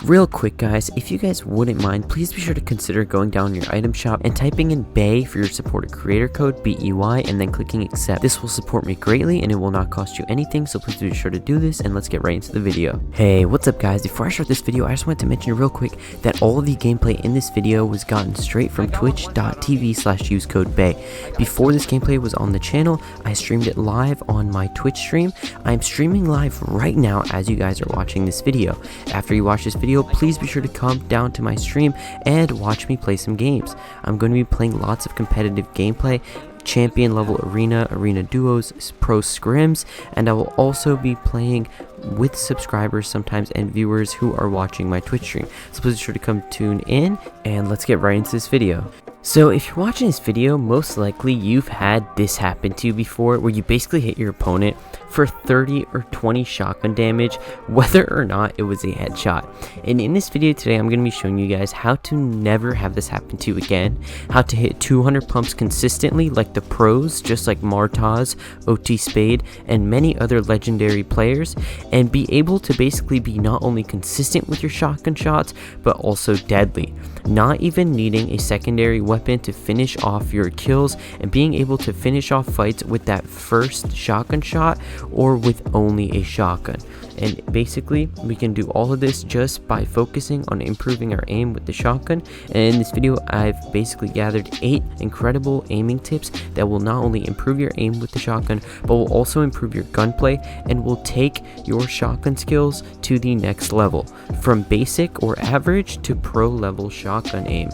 Real quick guys, if you guys wouldn't mind, please be sure to consider going down your item shop and typing in BAY for your supported creator code, BEY, and then clicking accept. This will support me greatly and it will not cost you anything, so please be sure to do this, and let's get right into the video. Hey, what's up guys? Before I start this video, I just wanted to mention real quick that all of the gameplay in this video was gotten straight from twitch.tv/useCodeBay. Before this gameplay was on the channel, I streamed it live on my Twitch stream. I'm streaming live right now as you guys are watching this video. After you watch this video, please be sure to come down to my stream and watch me play some games. I'm going to be playing lots of competitive gameplay, champion level arena duos, pro scrims, and I will also be playing with subscribers sometimes and viewers who are watching my Twitch stream. So please be sure to come tune in, and let's get right into this video. So if you're watching this video, most likely you've had this happen to you before, where you basically hit your opponent for 30 or 20 shotgun damage, whether or not it was a headshot. And in this video today, I'm going to be showing you guys how to never have this happen to you again, how to hit 200 pumps consistently like the pros, just like Martaz, OT Spade, and many other legendary players, and be able to basically be not only consistent with your shotgun shots, but also deadly, not even needing a secondary weapon to finish off your kills, and being able to finish off fights with that first shotgun shot or with only a shotgun. And basically we can do all of this just by focusing on improving our aim with the shotgun. And in this video, I've basically gathered 8 incredible aiming tips that will not only improve your aim with the shotgun, but will also improve your gunplay and will take your shotgun skills to the next level, from basic or average to pro level shotgun aim.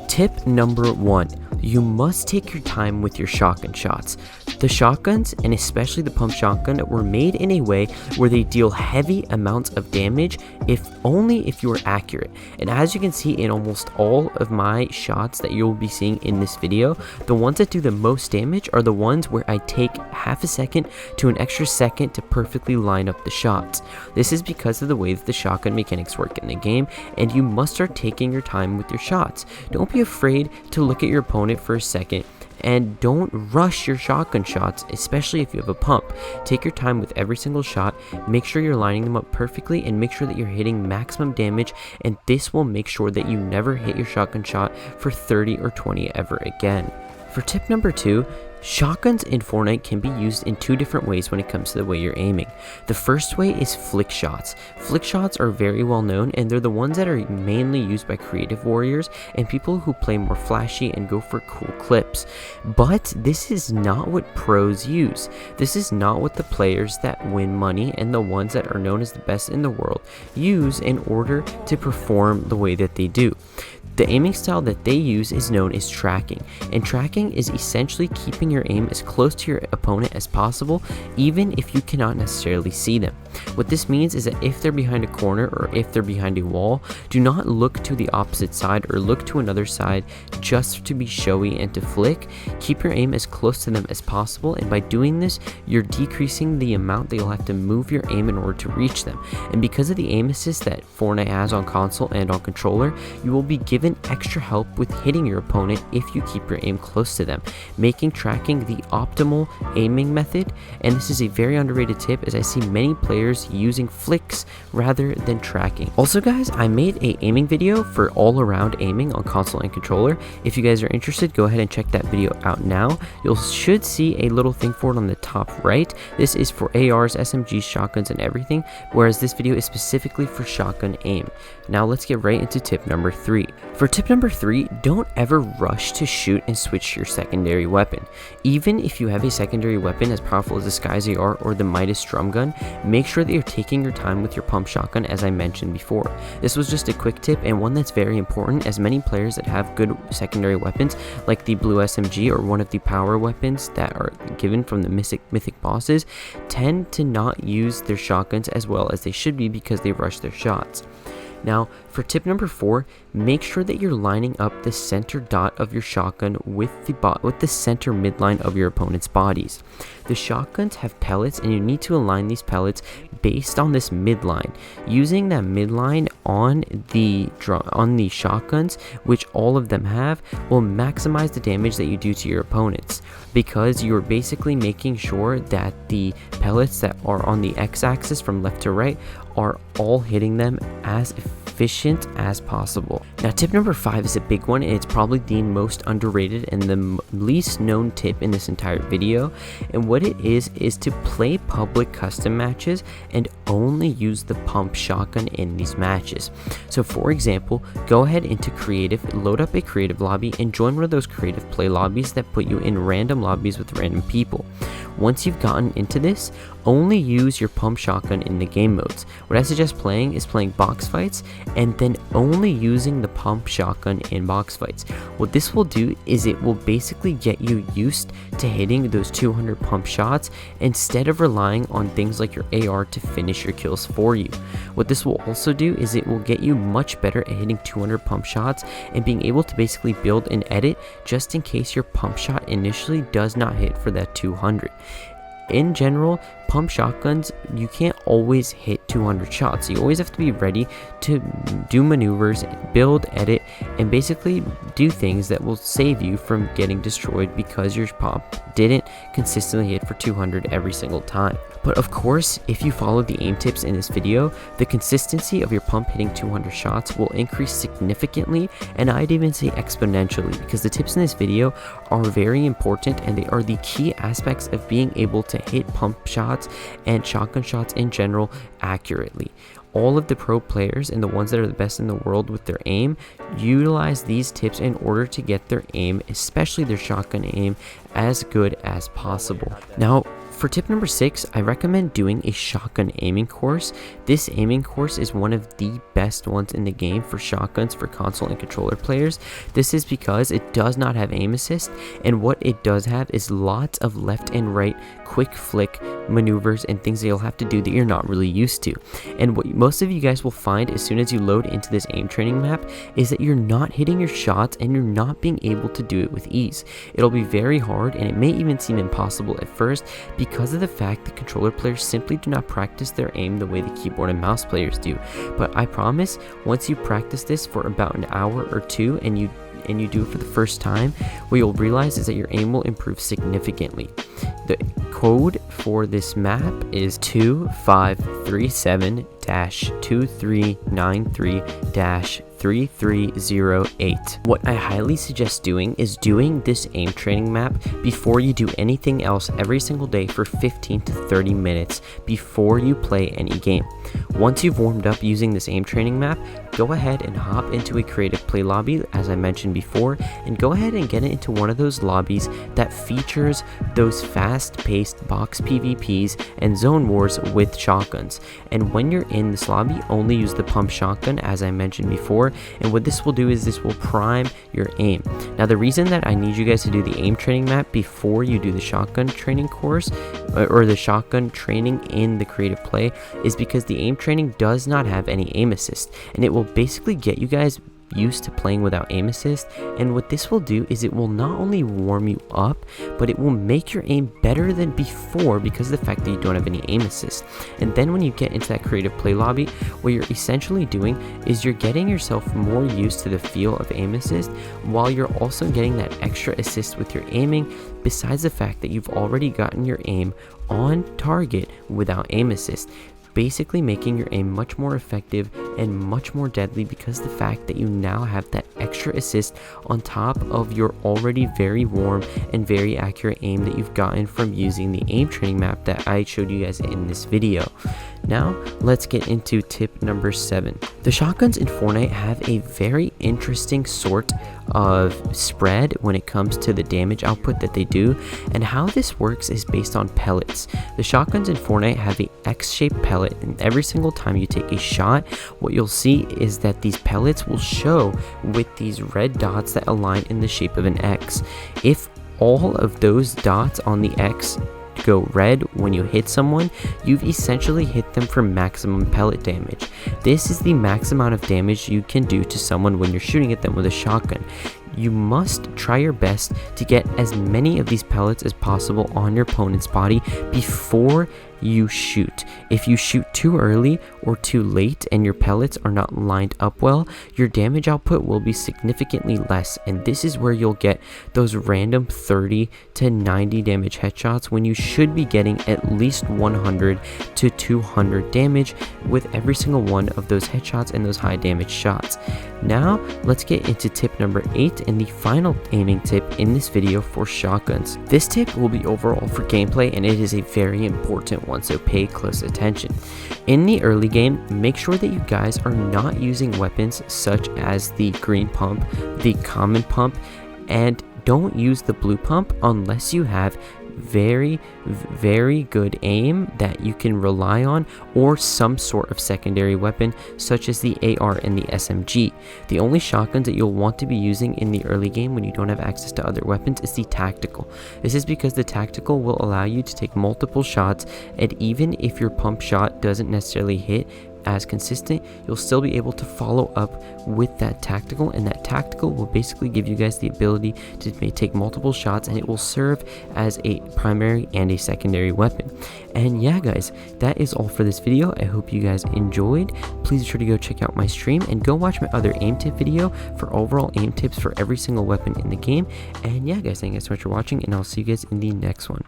Tip number 1. You must take your time with your shotgun shots. The shotguns, and especially the pump shotgun, were made in a way where they deal heavy amounts of damage if you are accurate. And as you can see in almost all of my shots that you'll be seeing in this video, the ones that do the most damage are the ones where I take half a second to an extra second to perfectly line up the shots. This is because of the way that the shotgun mechanics work in the game, and you must start taking your time with your shots. Don't be afraid to look at your opponent for a second, and don't rush your shotgun shots, especially if you have a pump. Take your time with every single shot, make sure you're lining them up perfectly, and make sure that you're hitting maximum damage, and this will make sure that you never hit your shotgun shot for 30 or 20 ever again. For tip number 2, shotguns in Fortnite can be used in 2 different ways when it comes to the way you're aiming. The first way is flick shots. Flick shots are very well known, and they're the ones that are mainly used by creative warriors and people who play more flashy and go for cool clips. But this is not what pros use. This is not what the players that win money and the ones that are known as the best in the world use in order to perform the way that they do. The aiming style that they use is known as tracking, and tracking is essentially keeping your aim as close to your opponent as possible, even if you cannot necessarily see them. What this means is that if they're behind a corner or if they're behind a wall, do not look to the opposite side or look to another side just to be showy and to flick. Keep your aim as close to them as possible, and by doing this, you're decreasing the amount that you'll have to move your aim in order to reach them. And because of the aim assist that Fortnite has on console and on controller, you will be given extra help with hitting your opponent if you keep your aim close to them, making tracking the optimal aiming method. And this is a very underrated tip, as I see many players using flicks rather than tracking. Also guys, I made a aiming video for all around aiming on console and controller. If you guys are interested, go ahead and check that video out now. You should see a little thing for it on the top right. This is for ARs, SMGs, shotguns, and everything, whereas this video is specifically for shotgun aim. Now let's get right into tip number 3. For tip number 3, don't ever rush to shoot and switch your secondary weapon. Even if you have a secondary weapon as powerful as the Sky's AR or the Midas drum gun, make sure that you're taking your time with your pump shotgun, as I mentioned before. This was just a quick tip, and one that's very important, as many players that have good secondary weapons like the blue SMG or one of the power weapons that are given from the mythic bosses tend to not use their shotguns as well as they should be because they rush their shots. Now, for tip number 4, make sure that you're lining up the center dot of your shotgun with the center midline of your opponent's bodies. The shotguns have pellets, and you need to align these pellets based on this midline. Using that midline on the shotguns, which all of them have, will maximize the damage that you do to your opponents, because you're basically making sure that the pellets that are on the x-axis from left to right are all hitting them as efficient as possible. Now tip number 5 is a big one, and it's probably the most underrated and the least known tip in this entire video. And what it is to play public custom matches and only use the pump shotgun in these matches. So for example, go ahead into creative, load up a creative lobby, and join one of those creative play lobbies that put you in random lobbies with random people. Once you've gotten into this, only use your pump shotgun in the game modes. What I suggest playing is playing box fights and then only using the pump shotgun in box fights. What this will do is it will basically get you used to hitting those 200 pump shots instead of relying on things like your AR to finish your kills for you. What this will also do is it will get you much better at hitting 200 pump shots and being able to basically build and edit just in case your pump shot initially does not hit for that 200. In general, pump shotguns, you can't always hit 200 shots. You always have to be ready to do maneuvers, build, edit, and basically do things that will save you from getting destroyed because your pump didn't consistently hit for 200 every single time. But of course, if you follow the aim tips in this video, the consistency of your pump hitting 200 shots will increase significantly, and I'd even say exponentially, because the tips in this video are very important and they are the key aspects of being able to hit pump shots and shotgun shots in general accurately. All of the pro players and the ones that are the best in the world with their aim utilize these tips in order to get their aim, especially their shotgun aim, as good as possible. Now, for tip number 6, I recommend doing a shotgun aiming course. This aiming course is one of the best ones in the game for shotguns for console and controller players. This is because it does not have aim assist, and what it does have is lots of left and right quick flick maneuvers and things that you'll have to do that you're not really used to. And what most of you guys will find as soon as you load into this aim training map is that you're not hitting your shots and you're not being able to do it with ease. It'll be very hard, and it may even seem impossible at first because of the fact that controller players simply do not practice their aim the way the keyboard and mouse players do. But I promise, once you practice this for about an hour or two and you do it for the first time, what you'll realize is that your aim will improve significantly. The code for this map is 2537-2393-3308. What I highly suggest doing is doing this aim training map before you do anything else every single day for 15 to 30 minutes before you play any game. Once you've warmed up using this aim training map, go ahead and hop into a creative play lobby, as I mentioned before, and go ahead and get into one of those lobbies that features those fast-paced box PvPs and zone wars with shotguns. And when you're in this lobby, only use the pump shotgun, as I mentioned before, and what this will do is this will prime your aim. Now, the reason that I need you guys to do the aim training map before you do the shotgun training course, or the shotgun training in the creative play, is because the aim training does not have any aim assist, and it will basically get you guys used to playing without aim assist. And what this will do is it will not only warm you up, but it will make your aim better than before because of the fact that you don't have any aim assist. And then when you get into that creative play lobby, what you're essentially doing is you're getting yourself more used to the feel of aim assist, while you're also getting that extra assist with your aiming, besides the fact that you've already gotten your aim on target without aim assist, basically making your aim much more effective and much more deadly because the fact that you now have that extra assist on top of your already very warm and very accurate aim that you've gotten from using the aim training map that I showed you guys in this video. Now, let's get into tip number 7. The shotguns in Fortnite have a very interesting sort of spread when it comes to the damage output that they do, and how this works is based on pellets. The shotguns in Fortnite have a X-shaped pellet, and every single time you take a shot, what you'll see is that these pellets will show with these red dots that align in the shape of an X. If all of those dots on the X go red when you hit someone, you've essentially hit them for maximum pellet damage. This is the max amount of damage you can do to someone when you're shooting at them with a shotgun. You must try your best to get as many of these pellets as possible on your opponent's body before you shoot. If you shoot too early or too late and your pellets are not lined up well, your damage output will be significantly less, and this is where you'll get those random 30 to 90 damage headshots when you should be getting at least 100 to 200 damage with every single one of those headshots and those high damage shots. Now let's get into tip number 8 and the final aiming tip in this video for shotguns. This tip will be overall for gameplay, and it is a very important one, so pay close attention. In the early game, make sure that you guys are not using weapons such as the green pump, the common pump, and don't use the blue pump unless you have very good aim that you can rely on, or some sort of secondary weapon such as the AR and the SMG. The only shotguns that you'll want to be using in the early game when you don't have access to other weapons is the tactical. This is because the tactical will allow you to take multiple shots, and even if your pump shot doesn't necessarily hit as consistent, you'll still be able to follow up with that tactical, and that tactical will basically give you guys the ability to take multiple shots, and it will serve as a primary and a secondary weapon. And yeah guys, that is all for this video. I hope you guys enjoyed. Please be sure to go check out my stream and go watch my other aim tip video for overall aim tips for every single weapon in the game. And yeah guys, thank you guys so much for watching, and I'll see you guys in the next one.